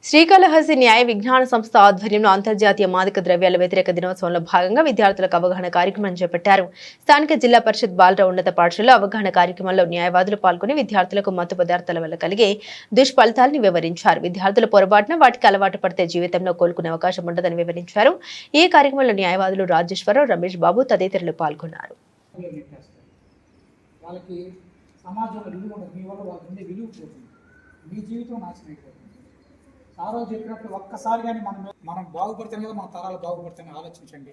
శ్రీకాళహస్తి న్యాయ విజ్ఞాన సంస్థ ఆధ్వర్యంలో అంతర్జాతీయ మాదక ద్రవ్యాల వ్యతిరేక దినోత్సవంలో భాగంగా విద్యార్థులకు అవగాహన కార్యక్రమం చేపట్టారు. స్థానిక జిల్లా పరిషత్ బాలుర ఉన్నత పాఠశాలలో అవగాహన కార్యక్రమంలో న్యాయవాదులు పాల్గొని విద్యార్థులకు మత్తు పదార్థాల వల్ల కలిగే దుష్ఫలితాలను వివరించారు. విద్యార్థుల పొరపాటున వాటికి అలవాటు పడితే జీవితంలో కోలుకునే అవకాశం ఉండదని వివరించారు. ఈ కార్యక్రమంలో న్యాయవాదులు రాజేశ్వరరావు, రమేష్ బాబు తదితరులు పాల్గొన్నారు. సారో చెప్పినప్పుడు ఒక్కసారి కానీ మనం బాగుపడితేనే కదా మన తరాలు బాగుపడితేనే ఆలోచించండి.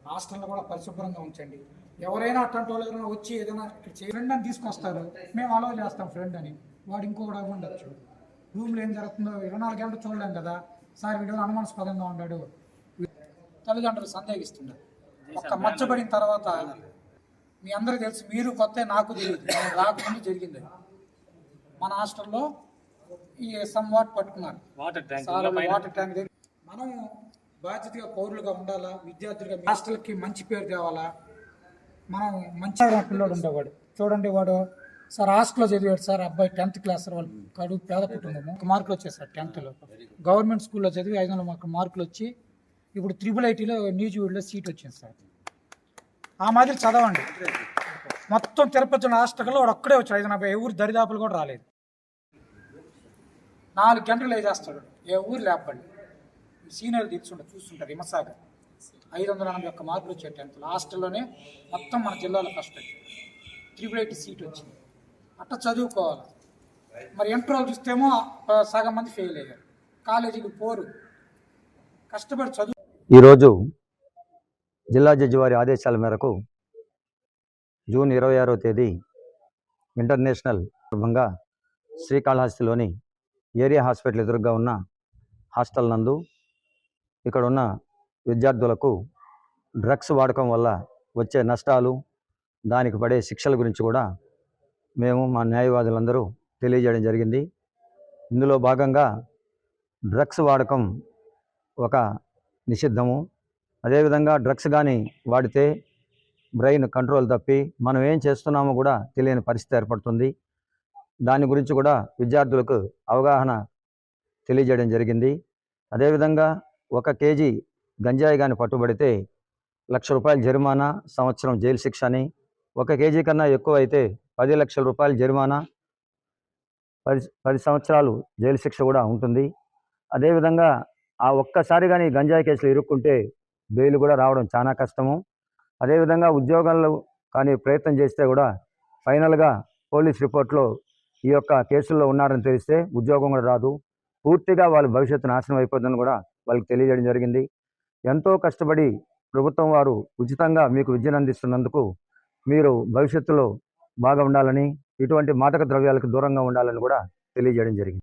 హాస్టల్లో కూడా పరిశుభ్రంగా ఉంచండి. ఎవరైనా అట్లాంటి వాళ్ళు ఎవరైనా వచ్చి ఏదైనా ఫ్రెండ్ అని తీసుకొస్తారు, మేము అలవ్ చేస్తాం ఫ్రెండ్ అని, వాడు ఇంకొకటి ఉండొచ్చు. రూమ్లో ఏం జరుగుతుందో 24 గంటలు చూడలేం కదా. సార్ వీడు అనుమానాస్పదంగా ఉన్నాడు, తల్లిదండ్రులు సందేహిస్తున్నారు. ఒక్క మచ్చబడిన తర్వాత మీ అందరికీ తెలుసు, మీరు కొత్త నాకు తెలియదు, రాకముందు జరిగింది. మన హాస్టల్లో ఈ సమ్వాట్ పట్టుకున్నారు వాటర్ ట్యాంక్. మనం బాధ్యతగా పౌరులుగా ఉండాలా, విద్యార్థులుగా హాస్టల్కి మంచి పేరు తేవాలా. మనం మంచి పిల్లోడు ఉండేవాడు చూడండి, వాడు సార్ హాస్టల్లో చదివాడు సార్, అబ్బాయి 10th క్లాస్, వాళ్ళు కడు పేద కుటుంబము, మార్కులు వచ్చాయి సార్ 10th గవర్నమెంట్ స్కూల్లో చదివి 500 మార్కులు వచ్చి ఇప్పుడు IIITలో న్యూజివీడ్లో సీట్ వచ్చింది సార్. ఆ మాదిరి చదవండి. మొత్తం తిరుపతి హాస్టల్లో వాడు ఒక్కడే వచ్చాడు, 580 ఎవరు దరిదాపులు కూడా రాలేదు. 4 గంటలు వేసేస్తాడు, ఏ ఊరు లేపండి. సీనియర్లు చూస్తుంటారు హిమసాగర్ 581 మార్కులు వచ్చాయి 10th హాస్టల్లోనే. మొత్తం మన జిల్లాలో ఫస్ట్ IIIT సీట్ వచ్చింది. అట్లా చదువుకోవాలి. మరి ఇంటర్వ్యూలు చూస్తేమో సగం మంది ఫెయిల్ అయ్యారు, కాలేజీకి పోరు, కష్టపడి చదువు. ఈరోజు జిల్లా జడ్జి వారి ఆదేశాల మేరకు జూన్ 26వ తేదీ ఇంటర్నేషనల్ సందర్భంగా శ్రీకాళహస్తిలోని ఏరియా హాస్పిటల్ ఎదురుగా ఉన్న హాస్టల్ నందు ఇక్కడ ఉన్న విద్యార్థులకు డ్రగ్స్ వాడకం వల్ల వచ్చే నష్టాలు, దానికి పడే శిక్షల గురించి కూడా మేము మా న్యాయవాదులందరూ తెలియజేయడం జరిగింది. ఇందులో భాగంగా డ్రగ్స్ వాడకం ఒక నిషిద్ధము. అదేవిధంగా డ్రగ్స్ కానీ వాడితే బ్రెయిన్ కంట్రోల్ తప్పి మనం ఏం చేస్తున్నామో కూడా తెలియని పరిస్థితి ఏర్పడుతుంది. దాని గురించి కూడా విద్యార్థులకు అవగాహన తెలియజేయడం జరిగింది. అదేవిధంగా 1 కేజీ గంజాయి కానీ పట్టుబడితే ₹1,00,000 జరిమానా, సంవత్సరం జైలు శిక్ష అని, 1 కేజీ కన్నా ఎక్కువ అయితే 10 లక్షల రూపాయలు జరిమానా, 10 సంవత్సరాలు జైలు శిక్ష కూడా ఉంటుంది. అదేవిధంగా ఆ ఒక్కసారి కానీ గంజాయి కేసులు ఇరుక్కుంటే బెయిల్ కూడా రావడం చాలా కష్టము. అదేవిధంగా ఉద్యోగాల్లో కానీ ప్రయత్నం చేస్తే కూడా ఫైనల్గా పోలీస్ రిపోర్ట్లో ఈ యొక్క కేసుల్లో ఉన్నారని తెలిస్తే ఉద్యోగం కూడా రాదు, పూర్తిగా వాళ్ళ భవిష్యత్తు నాశనం అయిపోతుందని కూడా వాళ్ళకి తెలియజేయడం జరిగింది. ఎంతో కష్టపడి ప్రభుత్వం వారు ఉచితంగా మీకు విద్యను అందిస్తున్నందుకు మీరు భవిష్యత్తులో బాగా ఉండాలని, ఇటువంటి మాదక ద్రవ్యాలకు దూరంగా ఉండాలని కూడా తెలియజేయడం జరిగింది.